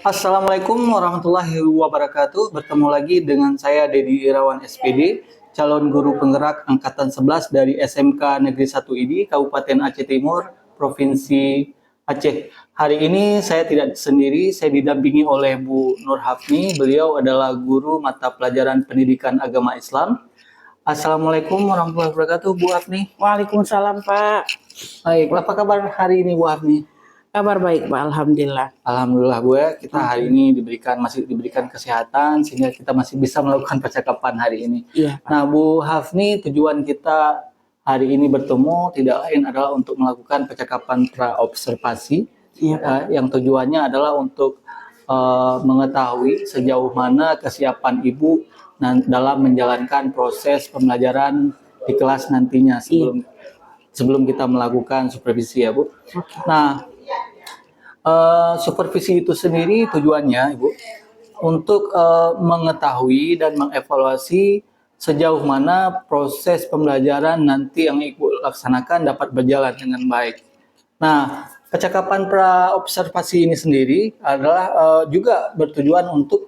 Assalamualaikum warahmatullahi wabarakatuh. Bertemu lagi dengan saya Dedi Irawan SPD, calon guru penggerak angkatan 11 dari SMK Negeri 1 ID, Kabupaten Aceh Timur, Provinsi Aceh. Hari ini saya tidak sendiri, saya didampingi oleh Bu Nur Hafni. Beliau adalah guru mata pelajaran pendidikan agama Islam. Assalamualaikum warahmatullahi wabarakatuh, Bu Hafni. Waalaikumsalam, Pak. Baik, apa kabar hari ini, Bu Hafni? Kabar baik, Pak. Alhamdulillah. Alhamdulillah Bu ya, kita hari ini masih diberikan kesehatan sehingga kita masih bisa melakukan percakapan hari ini. Iya, Pak. Nah, Bu Hafni, tujuan kita hari ini bertemu tidak lain adalah untuk melakukan percakapan praobservasi. Iya, Pak. Yang tujuannya adalah untuk mengetahui sejauh mana kesiapan Ibu dalam menjalankan proses pembelajaran di kelas nantinya sebelum kita melakukan supervisi ya Bu. Nah, supervisi itu sendiri tujuannya, Ibu, untuk mengetahui dan mengevaluasi sejauh mana proses pembelajaran nanti yang Ibu laksanakan dapat berjalan dengan baik. Nah, percakapan praobservasi ini sendiri adalah juga bertujuan untuk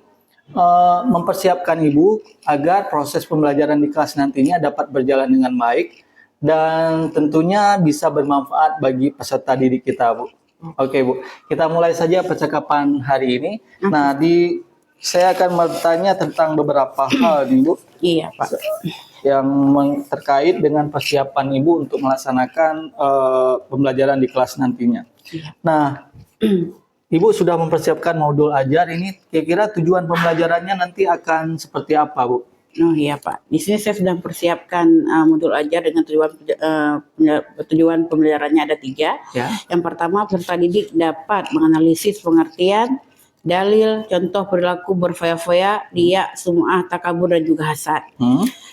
mempersiapkan Ibu agar proses pembelajaran di kelas nantinya dapat berjalan dengan baik dan tentunya bisa bermanfaat bagi peserta didik kita, Bu. Oke, Bu. Kita mulai saja percakapan hari ini. Nah, saya akan bertanya tentang beberapa hal nih, Bu. Iya, Pak. Yang terkait dengan persiapan Ibu untuk melaksanakan pembelajaran di kelas nantinya. Iya. Nah, Ibu sudah mempersiapkan modul ajar ini. Kira-kira tujuan pembelajarannya nanti akan seperti apa, Bu? Oh iya, Pak. Di sini saya sudah mempersiapkan modul ajar dengan tujuan pembelajarannya ada 3. Ya. Yang pertama, peserta didik dapat menganalisis pengertian, dalil, contoh perilaku berfoya-foya, riya, sum'ah, takabur, dan juga hasad.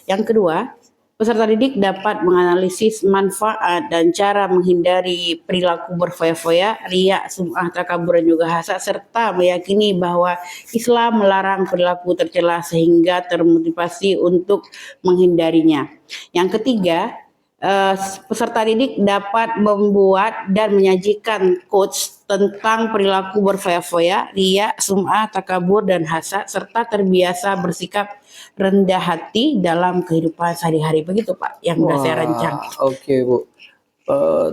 Yang kedua, peserta didik dapat menganalisis manfaat dan cara menghindari perilaku berfoya-foya, riya, sum'ah, takabur, dan juga hasad, serta meyakini bahwa Islam melarang perilaku tercela sehingga termotivasi untuk menghindarinya. Yang ketiga, peserta didik dapat membuat dan menyajikan quotes tentang perilaku berfoya-foya, riya, sum'ah, takabur, dan hasad, serta terbiasa bersikap rendah hati dalam kehidupan sehari-hari. Begitu, Pak, yang sudah saya rancang. Oke, Bu.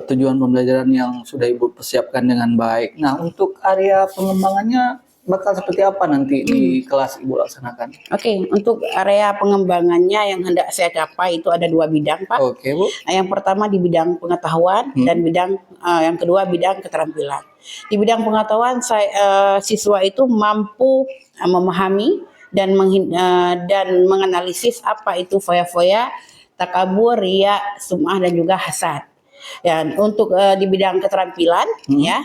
Tujuan pembelajaran yang sudah Ibu persiapkan dengan baik. Nah, untuk area pengembangannya bakal seperti apa nanti di kelas Ibu laksanakan? Oke, untuk area pengembangannya yang hendak saya capai itu ada 2 bidang, Pak. Oke, Bu. Yang pertama di bidang pengetahuan dan yang kedua bidang keterampilan. Di bidang pengetahuan siswa itu mampu memahami dan menganalisis apa itu foya-foya, takabur, riya, sum'ah, dan juga hasad. Ya, untuk di bidang keterampilan ya,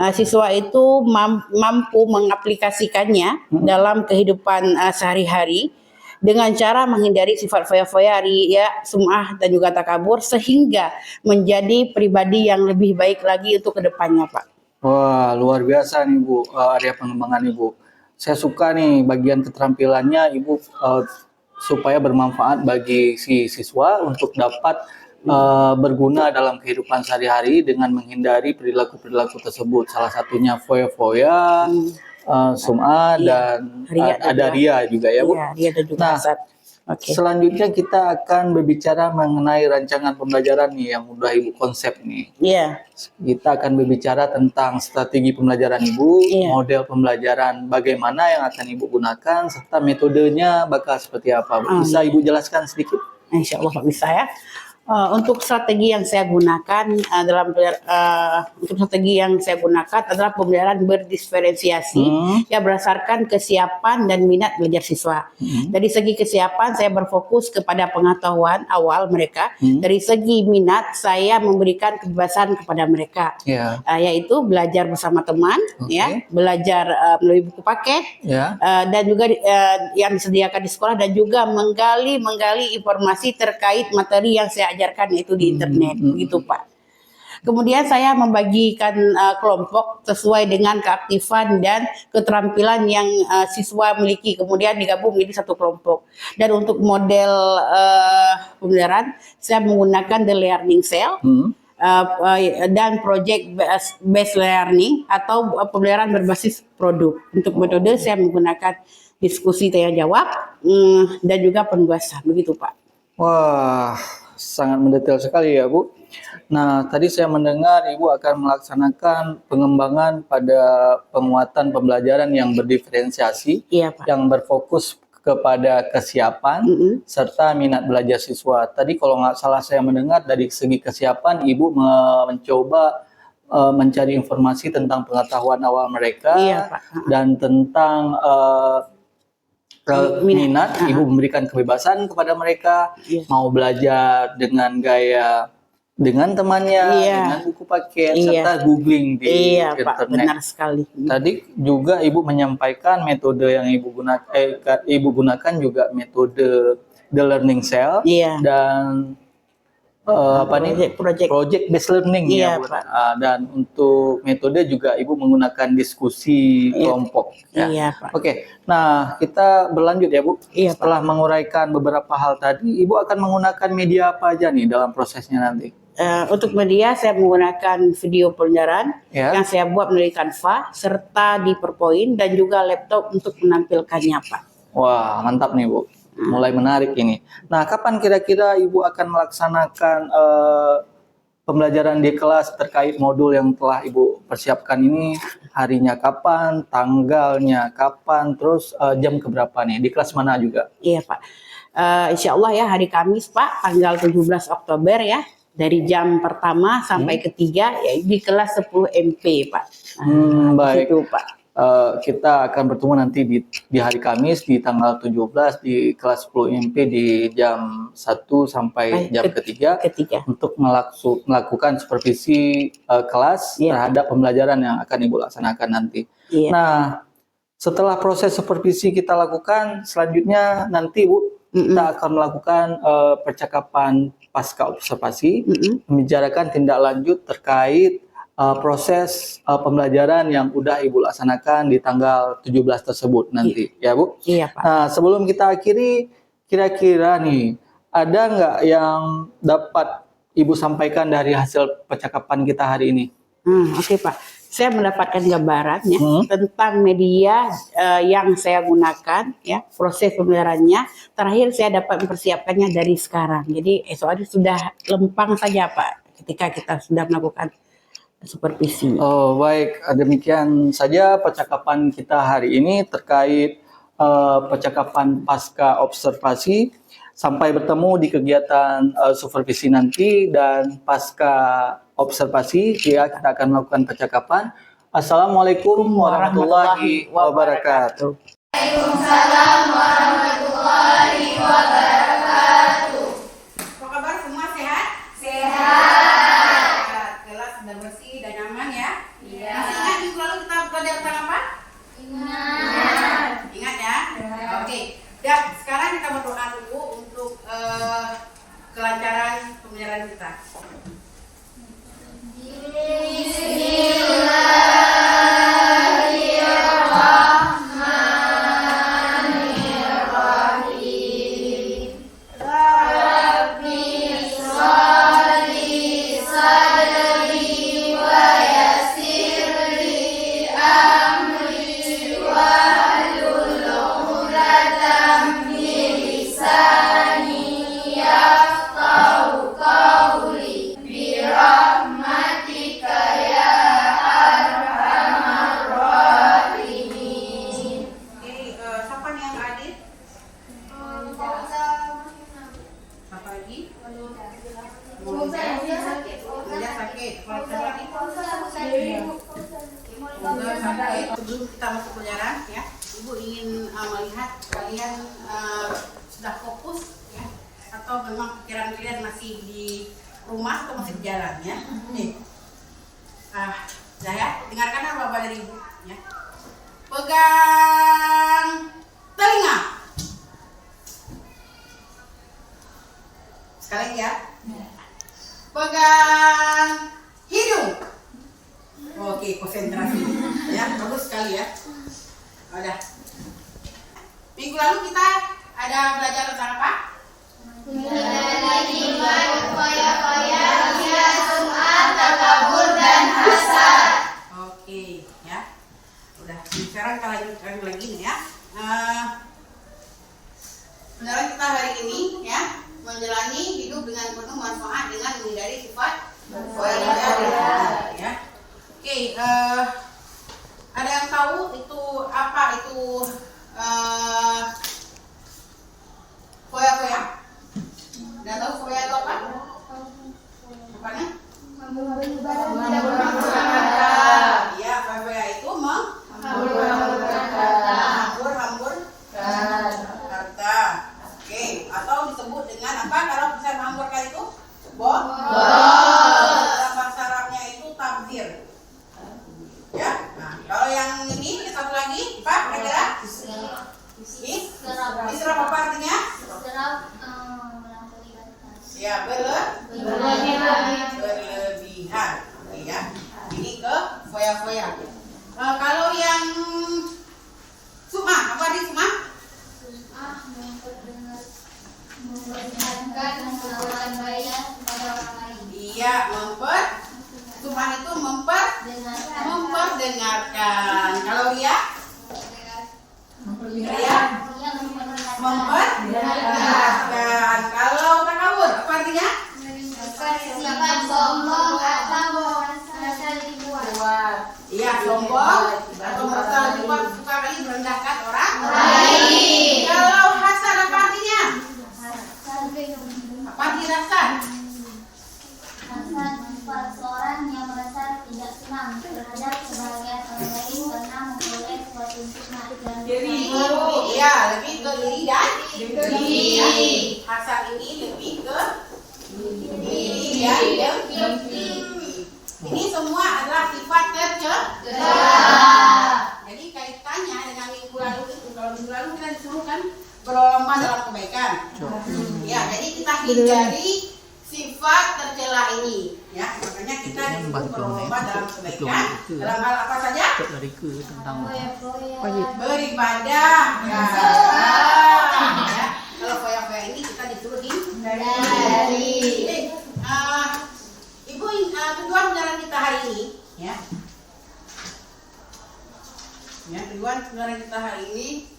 siswa itu mampu mengaplikasikannya dalam kehidupan sehari-hari dengan cara menghindari sifat foya-foya, riya, sum'ah, dan juga takabur sehingga menjadi pribadi yang lebih baik lagi untuk kedepannya, Pak. Wah, luar biasa nih, Bu, area pengembangan Ibu. Saya suka nih bagian keterampilannya Ibu supaya bermanfaat bagi si siswa untuk dapat berguna dalam kehidupan sehari-hari dengan menghindari perilaku-perilaku tersebut. Salah satunya foya-foya, sum'ah, dan ada riya juga ya, Bu. Iya, riya dan juga hasad. Okay. Selanjutnya kita akan berbicara mengenai rancangan pembelajaran nih yang udah Ibu konsep nih. Iya. Kita akan berbicara tentang strategi pembelajaran Ibu, model pembelajaran bagaimana yang akan Ibu gunakan, serta metodenya bakal seperti apa. Bisa Ibu jelaskan sedikit? Insya Allah Pak, bisa ya. Untuk strategi yang saya gunakan adalah pembelajaran berdiferensiasi ya berdasarkan kesiapan dan minat belajar siswa. Dari segi kesiapan saya berfokus kepada pengetahuan awal mereka. Dari segi minat saya memberikan kebebasan kepada mereka, yaitu belajar bersama teman, ya, belajar melalui buku paket, dan juga yang disediakan di sekolah, dan juga menggali informasi terkait materi yang saya ajarkan itu di internet, begitu Pak. Kemudian saya membagikan kelompok sesuai dengan keaktifan dan keterampilan yang siswa miliki, kemudian digabung menjadi satu kelompok. Dan untuk model pembelajaran saya menggunakan the learning cell. dan project based learning atau pembelajaran berbasis produk. Untuk metode saya menggunakan diskusi tanya jawab dan juga penugasan, begitu Pak. Wah, sangat mendetail sekali ya Bu. Nah, tadi saya mendengar Ibu akan melaksanakan pengembangan pada penguatan pembelajaran yang berdiferensiasi, Iya Pak. yang berfokus kepada kesiapan serta minat belajar siswa. Tadi kalau nggak salah saya mendengar dari segi kesiapan, Ibu mencoba mencari informasi tentang pengetahuan awal mereka Iya, Pak. dan tentang minat. Ibu memberikan kebebasan kepada mereka, mau belajar dengan gaya dengan temannya, dengan buku paket, serta googling di internet. Pak, benar sekali. Tadi juga Ibu menyampaikan metode yang Ibu gunakan juga metode the learning cell dan project based learning ya Bu. Dan untuk metode juga Ibu menggunakan diskusi kelompok ya. Iya, Pak. Oke. Nah, kita berlanjut ya Bu. Setelah menguraikan beberapa hal tadi, Ibu akan menggunakan media apa aja nih dalam prosesnya nanti? Untuk media saya menggunakan video pelajaran yang saya buat melalui Canva serta di PowerPoint dan juga laptop untuk menampilkannya Pak. Wah, mantap nih Bu. Mulai menarik ini. Nah, kapan kira-kira Ibu akan melaksanakan pembelajaran di kelas terkait modul yang telah Ibu persiapkan ini? Harinya kapan, tanggalnya kapan, terus jam keberapa nih? Di kelas mana juga? Iya Pak. Insya Allah ya hari Kamis Pak, tanggal 17 Oktober ya. Dari jam pertama sampai ketiga ya di kelas 10 MP Pak. Baik. Itu Pak. Kita akan bertemu nanti di hari Kamis di tanggal 17 di kelas 10 MP di jam 1 sampai jam ketiga untuk melakukan supervisi kelas terhadap pembelajaran yang akan Ibu laksanakan nanti. Nah, setelah proses supervisi kita lakukan, selanjutnya nanti Bu kita akan melakukan percakapan pasca observasi, membicarakan tindak lanjut terkait proses pembelajaran yang udah Ibu laksanakan di tanggal 17 tersebut nanti, ya Bu? Iya Pak. Nah, sebelum kita akhiri, kira-kira nih, ada nggak yang dapat Ibu sampaikan dari hasil percakapan kita hari ini? Oke Pak. Saya mendapatkan gambaran ya tentang media yang saya gunakan ya, proses pembelajarannya. Terakhir saya dapat mempersiapkannya dari sekarang. Jadi esok hari sudah lempang saja Pak ketika kita sudah melakukan supervisi. Oh baik, demikian saja percakapan kita hari ini terkait percakapan pasca observasi. Sampai bertemu di kegiatan supervisi nanti dan pasca observasi ya kita akan melakukan percakapan. Assalamualaikum warahmatullahi wabarakatuh. Waalaikumsalam warahmatullahi wabarakatuh. Apa kabar semua, sehat? Sehat. Kelas sudah bersih dan nyaman ya? Iya. Masih ingat minggu lalu kita belajar tentang apa? Ingat. Ingat ya? Oke. Ya, sekarang kita berdoa dulu untuk kelancaran pembelajaran kita. Sebelum kita masuk pelajaran ya, Ibu ingin melihat kalian sudah fokus ya, atau memang pikiran kalian masih di rumah atau masih di jalan ya. Nih, ya, dengarkan apa dari Ibu ya. Pegang telinga. Sekali lagi ya. Pegang hidung. Oke, konsentrasi. Ya, bagus sekali ya. Udah. Minggu lalu kita ada belajar tentang apa? Mengenai iman, foya-foya, Jumat. hasad. Oke, ya. Udah, sekarang kita lanjutkan lagi nih ya. Sekarang kita hari ini ya menjalani hidup dengan penuh manfaat dengan menghindari sifat ya. Oke, ada yang tahu itu apa itu foya-foya? Udah tahu foya itu apa? Apanya? Iya, foya-foya itu menghambur harta. Oke, atau disebut dengan apa kalau bisa menghamburkan itu? Dalam bahasa Arabnya itu tabzir. Ya. Nah, kalau yang ini satu lagi, Pak, kira-kira? Israf apa artinya? Ya, berlebihan. Oke ya. Ini ke foya-foya. Kalau yang sumah, apa arti sumah? Iya, sumah itu memperdengarkan. Kalau dia? Memperdengarkan. Kalau takabur, apa artinya? Sombong atau merasa dibuat. Iya, sombong atau merasa lebih kuat, suka kali merendahkan orang lain. Kalau hasad apa artinya? Apa arti hasad? Hasad sifat seorang yang merasa tidak senang terhadap kebahagiaan orang lain karena memperoleh suatu nikmat dan Iya, lebih ke diri dan diri. Hasad ini lebih ke diri dan diri. Ini semua adalah sifat tercela. Jadi kaitannya dengan minggu lalu itu, kalau minggu lalu kita disuruh kan berlomba dalam kebaikan. Ya, jadi kita hindari sifat tercela ini. Ya, makanya kita disuruh berlomba dalam kebaikan. Dalam hal apa saja? Tentang Beribadah. Ya. Kalau foya-foya ini kita disuruh hindari. Ibu, tujuan pelajaran kita hari ini, ya. Ya, tujuan pelajaran kita hari ini,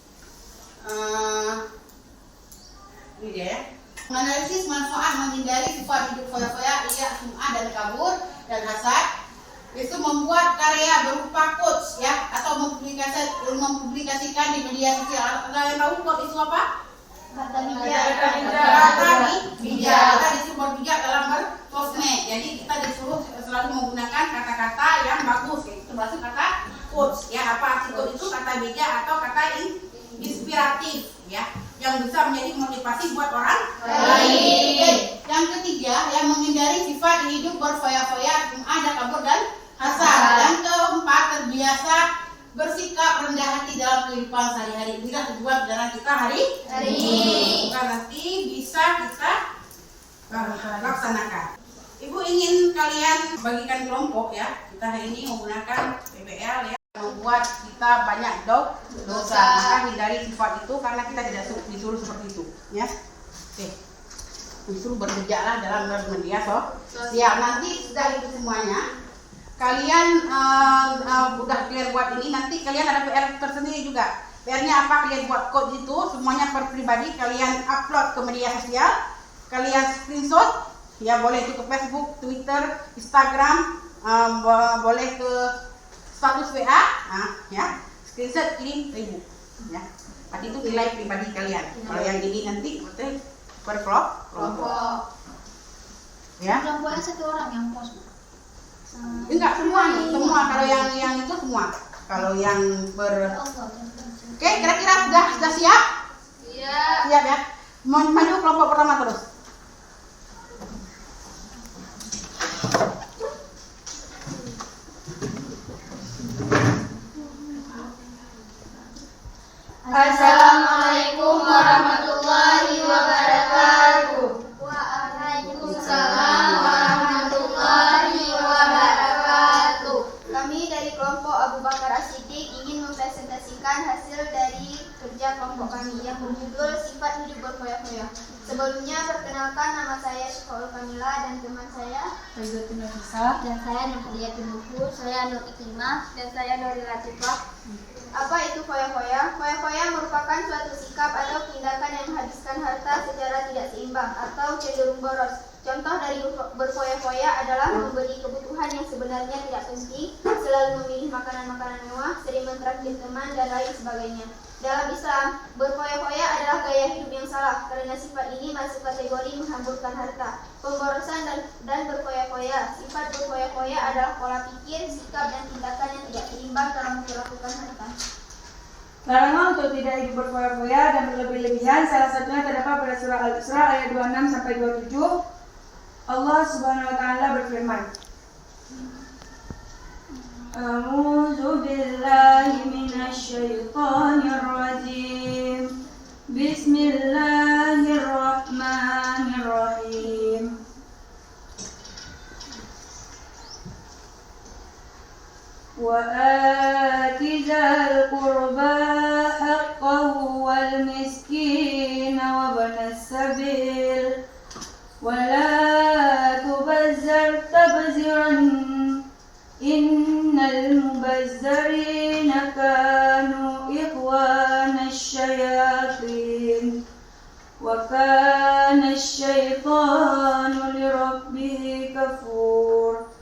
ini dia ya. Menganalisis manfaat menghindari sifat hidup foya-foya, riya, sum'ah dan kabur dan hasad. Itu membuat karya berupa quotes ya, atau mempublikasikan di media sosial. Ada yang tahu quote itu apa? Kata bijak. Kita disuruh berbijak dalam bersosmed. Jadi kita disuruh selalu menggunakan kata-kata yang bagus. Itu termasuk kata quotes. Ya, apa arti quotes itu? Kata bijak atau kata inspiratif. Ya, yang bisa menjadi motivasi buat orang lain. Yang ketiga, yang menghindari sifat hidup berfoya-foya, ada kabur dan hasad. Yang keempat, terbiasa bersikap rendah hati dalam kehidupan sehari-hari. Inilah tujuan pelajaran kita hari ini. Bukan nanti bisa kita laksanakan. Ibu ingin kalian bagikan kelompok ya. Kita hari ini menggunakan PBL ya, membuat kita banyak dosa. Maka hindari sifat itu karena kita tidak disuruh seperti itu ya. Oke. Disuruh berjejaklah dalam media sosial. Nanti sudah itu semuanya. Kalian udah kalian buat ini, nanti kalian ada PR tersendiri juga. PR-nya apa? Kalian buat code itu, semuanya per pribadi, kalian upload ke media sosial, kalian screenshot, ya boleh itu ke Facebook, Twitter, Instagram, boleh ke status WA, ya screenshot kirim ke ibu, ya. Tadi itu nilai pribadi kalian. Kalau yang ini nanti betul per kelompok, ya. Kelompoknya satu orang yang post. Enggak semua. Kalau yang itu semua. Kalau yang Oke, kira-kira sudah siap? Iya. Siap ya. Maju kelompok pertama terus. Assalamualaikum warahmatullahi wabarakatuh. Waalaikumsalam warahmatullahi wabarakatuh. Kami dari kelompok Abu Bakar As-Siddiq ingin mempresentasikan hasil dari kerja kelompok kami yang berjudul Sifat Hidup Berfoya-foya. Sebelumnya, perkenalkan, nama saya Syifaul Kamila dan teman saya Faizatul Nafisa. Dan saya Nurhadiyatul Nufur, saya Nur Iklimah, dan saya Nuril Latifah. Apa itu foya-foya? Foya-foya merupakan suatu sikap atau tindakan yang menghabiskan harta secara tidak seimbang atau cenderung boros. Contoh dari berfoya-foya adalah membeli kebutuhan yang sebenarnya tidak penting, selalu memilih makanan-makanan mewah, sering mentraktir teman, dan lain sebagainya. Dalam Islam, berfoya-foya adalah gaya hidup yang salah karena sifat ini masuk kategori menghamburkan harta, pemborosan, dan berfoya-foya. Sifat berfoya-foya adalah pola pikir, sikap, dan tindakan yang tidak seimbang dalam memperlakukan harta. Larangan untuk tidak hidup berfoya-foya dan berlebih-lebihan salah satunya terdapat pada surah Al-Isra ayat 26 sampai 27. Allah Subhanahu wa taala berfirman, A'udzu billahi minasy syaithanir rajim. Bismillahirrahmanirrahim. Wa ati dzal qurba haqqahu wal miskina wa banas sabil wa la tubazzir tabziran innal mubazzirina kanu ikhwanasy syayatin wa kana asy-syaitanu lirabbih kafur,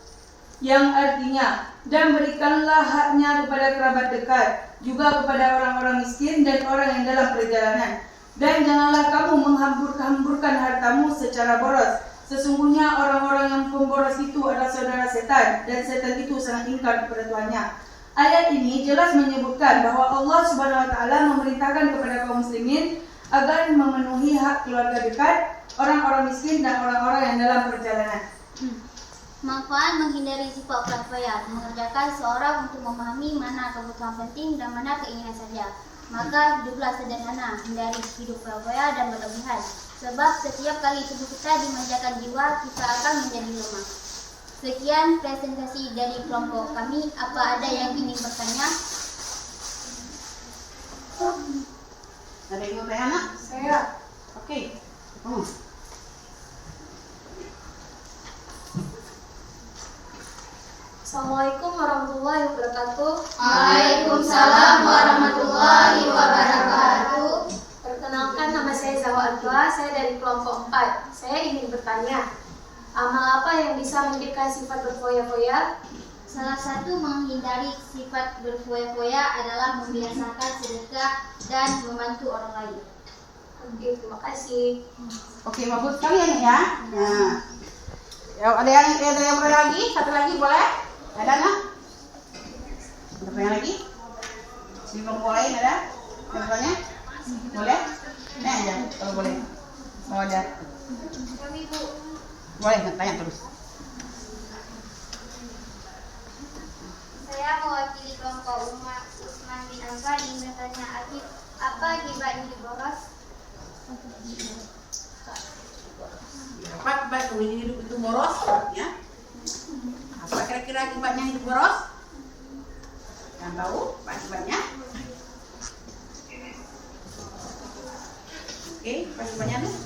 yang artinya, dan berikanlah haknya kepada kerabat dekat, juga kepada orang-orang miskin dan orang yang dalam perjalanan. Dan janganlah kamu menghambur-hamburkan hartamu secara boros. Sesungguhnya orang-orang yang pemboros itu adalah saudara setan, dan setan itu sangat ingkar kepada Tuhannya. Ayat ini jelas menyebutkan bahwa Allah Subhanahu wa taala memerintahkan kepada kaum muslimin agar memenuhi hak keluarga dekat, orang-orang miskin dan orang-orang yang dalam perjalanan. Manfaat menghindari sifat foya-foya, mengerjakan seorang untuk memahami mana kebutuhan penting dan mana keinginan saja. Maka hiduplah sederhana, hindari hidup foya-foya dan berlebihan. Sebab setiap kali tubuh kita dimanjakan jiwa, kita akan menjadi lemah. Sekian presentasi dari kelompok kami. Apa ada yang ingin bertanya? Ada yang mau tanya, Nak? Saya. Oke. Assalamualaikum warahmatullahi wabarakatuh. Waalaikumsalam warahmatullahi wabarakatuh. Perkenalkan, nama saya Zawa Adwa, saya dari kelompok 4. Saya ingin bertanya, amal apa yang bisa menghentikan sifat berfoya-foya? Salah satu menghindari sifat berfoya-foya adalah membiasakan sedekah dan membantu orang lain. Oke, terima kasih. Oke, bagus sekalian ya. Nah, ya, ada yang boleh lagi? Satu lagi boleh? Ada nggak? Ada yang lagi? Sebelum mulai ada? Contohnya? Boleh? Nah, aja kalau boleh. Mau ada? Kami Bu. Boleh, tanya terus. Saya mewakili kelompok Umar Usman bin Affan ingin bertanya Akif, apa ghibah hidup boros? Apa akibat hidup itu boros? Ya? Apa kira-kira akibatnya hidup boros? Yang tahu apa akibatnya? Oke, apa akibatnya nih?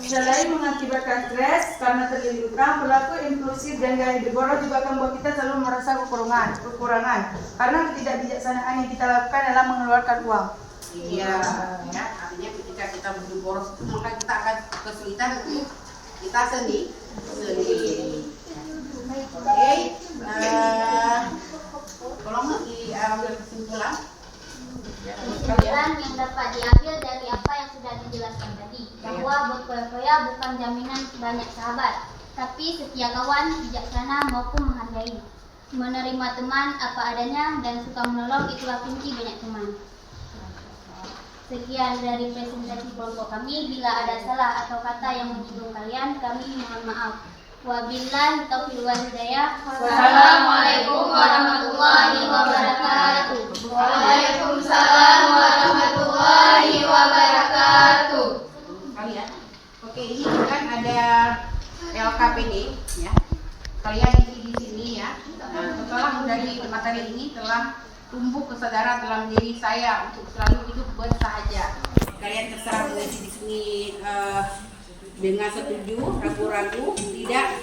Selain mengakibatkan stres karena terlilit utang, perilaku impulsif dan gaya hidup boros juga akan membuat kita selalu merasa kekurangan karena ketidakbijaksanaan yang kita lakukan dalam mengeluarkan uang. Iya, ya, artinya ketika kita hidup boros itu maka kita akan kesulitan untuk kita sendiri. Oke, tolong diambil kesimpulan. Kesimpulan yang dapat diambil dari apa yang sudah dijelaskan tadi, bahwa berfoya-foya bukan jaminan banyak sahabat, tapi setia kawan, bijaksana maupun menghargai. Menerima teman apa adanya dan suka menolong itulah kunci banyak teman. Sekian dari presentasi kelompok kami. Bila ada salah atau kata yang menyinggung kalian, kami mohon maaf. Wabillahi taufiq wal hidayah. Wassalamualaikum warahmatullahi wabarakatuh. Waalaikumsalam warahmatullahi wabarakatuh. Kalian, oke, ini kan ada LKPD ya. Kalian isi di sini ya. Nah, setelah dari materi ini telah tumbuh persaudaraan dalam diri saya untuk selalu hidup bersahaja. Kalian terserah mengisi di sini dengan setuju, ragu-ragu, tidak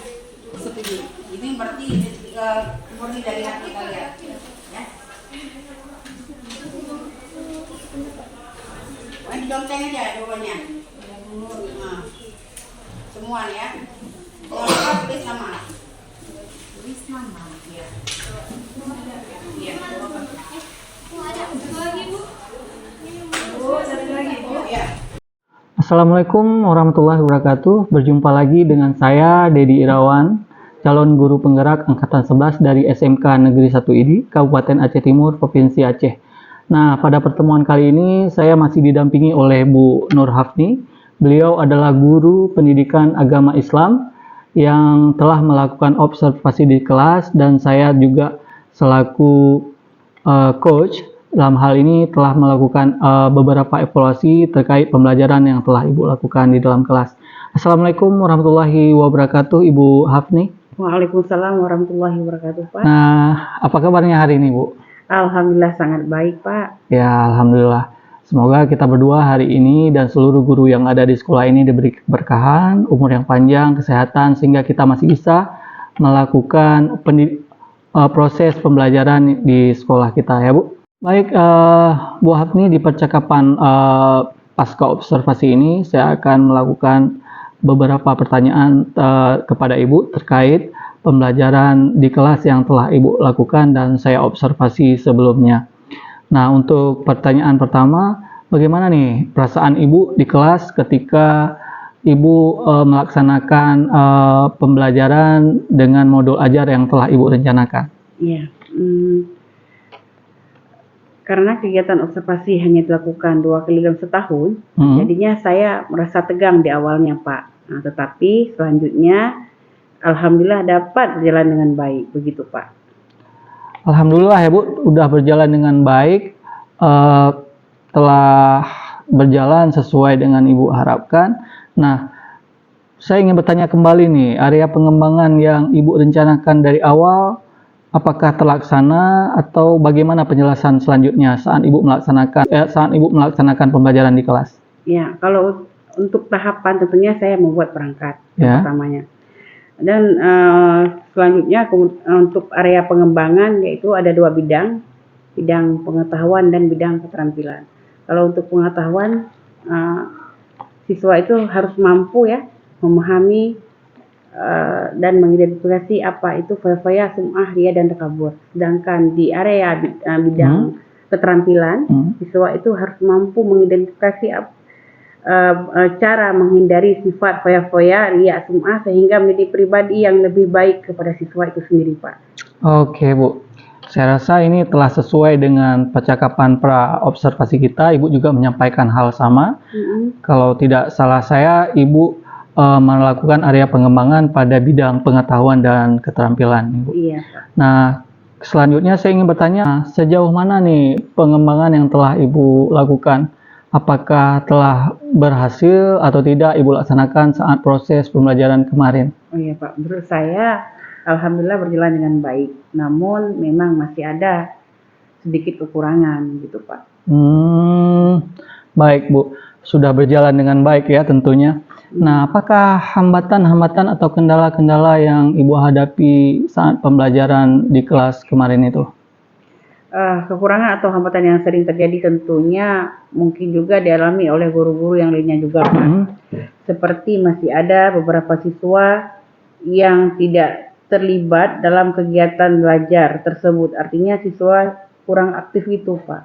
setuju. Ini berarti murni dari hati kalian. Ya. Ini dompeng aja jawabannya. Nah, semua ya. Jangan tulis nama. Tulis nama. Ya. Iya. Ya. Assalamualaikum warahmatullahi wabarakatuh. Berjumpa lagi dengan saya Dedi Irawan, calon guru penggerak angkatan 11 dari SMK Negeri 1 IDI, Kabupaten Aceh Timur, Provinsi Aceh. Nah, pada pertemuan kali ini saya masih didampingi oleh Bu Nur Hafni. Beliau adalah guru pendidikan agama Islam yang telah melakukan observasi di kelas, dan saya juga selaku coach dalam hal ini telah melakukan beberapa evaluasi terkait pembelajaran yang telah Ibu lakukan di dalam kelas. Assalamualaikum warahmatullahi wabarakatuh, Ibu Hafni. Waalaikumsalam warahmatullahi wabarakatuh, Pak. Nah, apa kabarnya hari ini, Bu? Alhamdulillah sangat baik, Pak. Ya, alhamdulillah. Semoga kita berdua hari ini dan seluruh guru yang ada di sekolah ini diberi keberkahan, umur yang panjang, kesehatan, sehingga kita masih bisa melakukan proses pembelajaran di sekolah kita, ya Bu. Baik, Bu Hafni, di percakapan pasca observasi ini saya akan melakukan beberapa pertanyaan kepada Ibu terkait pembelajaran di kelas yang telah Ibu lakukan dan saya observasi sebelumnya. Nah, untuk pertanyaan pertama, bagaimana nih perasaan Ibu di kelas ketika Ibu melaksanakan pembelajaran dengan modul ajar yang telah Ibu rencanakan? Iya. Karena kegiatan observasi hanya dilakukan 2 kali dalam setahun, jadinya saya merasa tegang di awalnya, Pak. Nah, tetapi selanjutnya, alhamdulillah dapat berjalan dengan baik, begitu, Pak. Alhamdulillah ya Bu, udah berjalan dengan baik, telah berjalan sesuai dengan Ibu harapkan. Nah, saya ingin bertanya kembali nih, area pengembangan yang Ibu rencanakan dari awal, apakah terlaksana atau bagaimana penjelasan selanjutnya saat Ibu melaksanakan pembelajaran di kelas? Ya, kalau untuk tahapan tentunya saya membuat perangkat pertamanya. Dan selanjutnya untuk area pengembangan yaitu ada 2 bidang, bidang pengetahuan dan bidang keterampilan. Kalau untuk pengetahuan, siswa itu harus mampu ya memahami dan mengidentifikasi apa itu foya-foya, sum'ah, riya, dan takabur. Sedangkan di area bidang keterampilan, siswa itu harus mampu mengidentifikasi cara menghindari sifat foya-foya, riya, sum'ah sehingga menjadi pribadi yang lebih baik kepada siswa itu sendiri, Pak. Oke, Bu. Saya rasa ini telah sesuai dengan percakapan pra-observasi kita. Ibu juga menyampaikan hal sama. Kalau tidak salah saya, Ibu melakukan area pengembangan pada bidang pengetahuan dan keterampilan, Ibu. Iya, Pak. Nah, selanjutnya saya ingin bertanya, sejauh mana nih pengembangan yang telah Ibu lakukan? Apakah telah berhasil atau tidak Ibu laksanakan saat proses pembelajaran kemarin? Oh iya, Pak, menurut saya alhamdulillah berjalan dengan baik. Namun memang masih ada sedikit kekurangan gitu, Pak. Baik, Bu. Sudah berjalan dengan baik ya tentunya. Nah, apakah hambatan-hambatan atau kendala-kendala yang Ibu hadapi saat pembelajaran di kelas kemarin itu? Kekurangan atau hambatan yang sering terjadi tentunya mungkin juga dialami oleh guru-guru yang lainnya juga, Pak. Seperti masih ada beberapa siswa yang tidak terlibat dalam kegiatan belajar tersebut. Artinya siswa kurang aktif itu, Pak.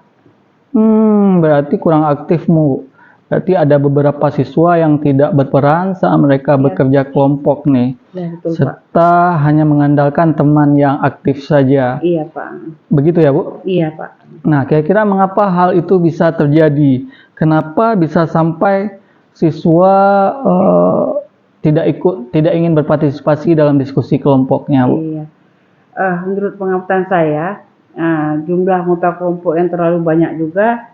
Berarti kurang aktif, Bu. Berarti ada beberapa siswa yang tidak berperan saat mereka bekerja kelompok nih. Ya, betul, serta Pak. hanya mengandalkan teman yang aktif saja. Iya, Pak. Begitu ya, Bu? Iya, Pak. Nah, kira-kira mengapa hal itu bisa terjadi? Kenapa bisa sampai siswa tidak ingin berpartisipasi dalam diskusi kelompoknya, Bu? Iya. Menurut pengamatan saya, jumlah anggota kelompok yang terlalu banyak juga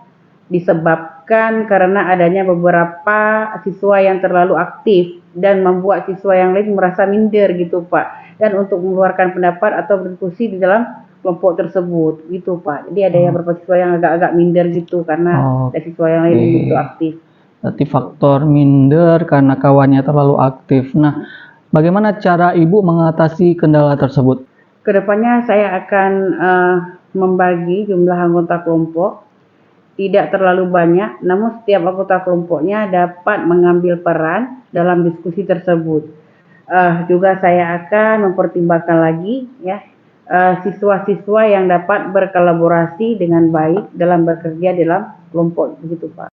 disebabkan karena adanya beberapa siswa yang terlalu aktif dan membuat siswa yang lain merasa minder gitu, Pak. Dan untuk mengeluarkan pendapat atau berdiskusi di dalam kelompok tersebut gitu Pak. Jadi ada yang beberapa siswa yang agak-agak minder gitu karena ada siswa yang lain yang begitu aktif. Berarti faktor minder karena kawannya terlalu aktif. Nah, bagaimana cara Ibu mengatasi kendala tersebut? Kedepannya saya akan membagi jumlah anggota kelompok tidak terlalu banyak, namun setiap anggota kelompoknya dapat mengambil peran dalam diskusi tersebut. Juga saya akan mempertimbangkan lagi ya siswa-siswa yang dapat berkolaborasi dengan baik dalam bekerja dalam kelompok begitu Pak.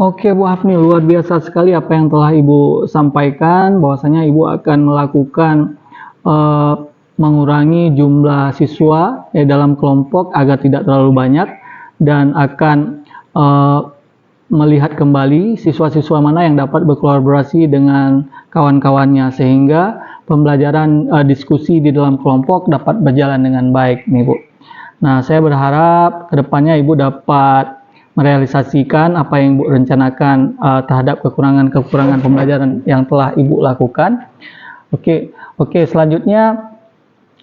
Oke Bu Hafni, luar biasa sekali apa yang telah Ibu sampaikan, bahwasanya Ibu akan melakukan mengurangi jumlah siswa dalam kelompok agar tidak terlalu banyak, dan akan melihat kembali siswa-siswa mana yang dapat berkolaborasi dengan kawan-kawannya sehingga pembelajaran diskusi di dalam kelompok dapat berjalan dengan baik nih Bu. Nah, saya berharap kedepannya Ibu dapat merealisasikan apa yang Ibu rencanakan terhadap kekurangan-kekurangan pembelajaran yang telah Ibu lakukan. Oke, selanjutnya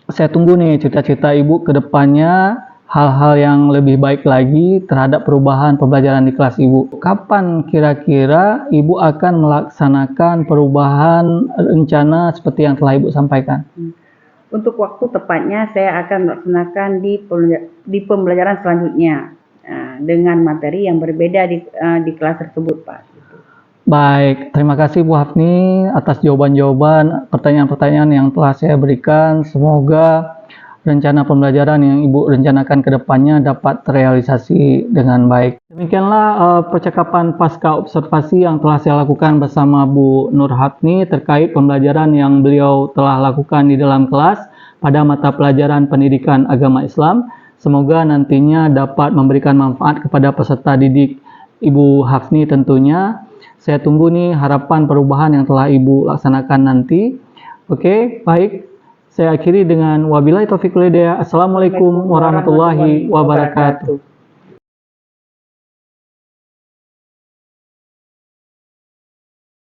saya tunggu nih cita-cita Ibu kedepannya, hal-hal yang lebih baik lagi terhadap perubahan pembelajaran di kelas Ibu. Kapan kira-kira Ibu akan melaksanakan perubahan rencana seperti yang telah Ibu sampaikan? Untuk waktu tepatnya saya akan melaksanakan di pembelajaran selanjutnya dengan materi yang berbeda di kelas tersebut Pak. Baik, terima kasih Bu Hafni atas jawaban-jawaban pertanyaan-pertanyaan yang telah saya berikan. Semoga rencana pembelajaran yang Ibu rencanakan ke depannya dapat terrealisasi dengan baik. Demikianlah percakapan pasca observasi yang telah saya lakukan bersama Bu Nur Hafni terkait pembelajaran yang beliau telah lakukan di dalam kelas pada mata pelajaran pendidikan agama Islam. Semoga nantinya dapat memberikan manfaat kepada peserta didik Ibu Hafni tentunya. Saya tunggu nih harapan perubahan yang telah Ibu laksanakan nanti. Oke, baik. Saya akhiri dengan wabillahi taufiq wal hidayah. Assalamualaikum warahmatullahi wabarakatuh.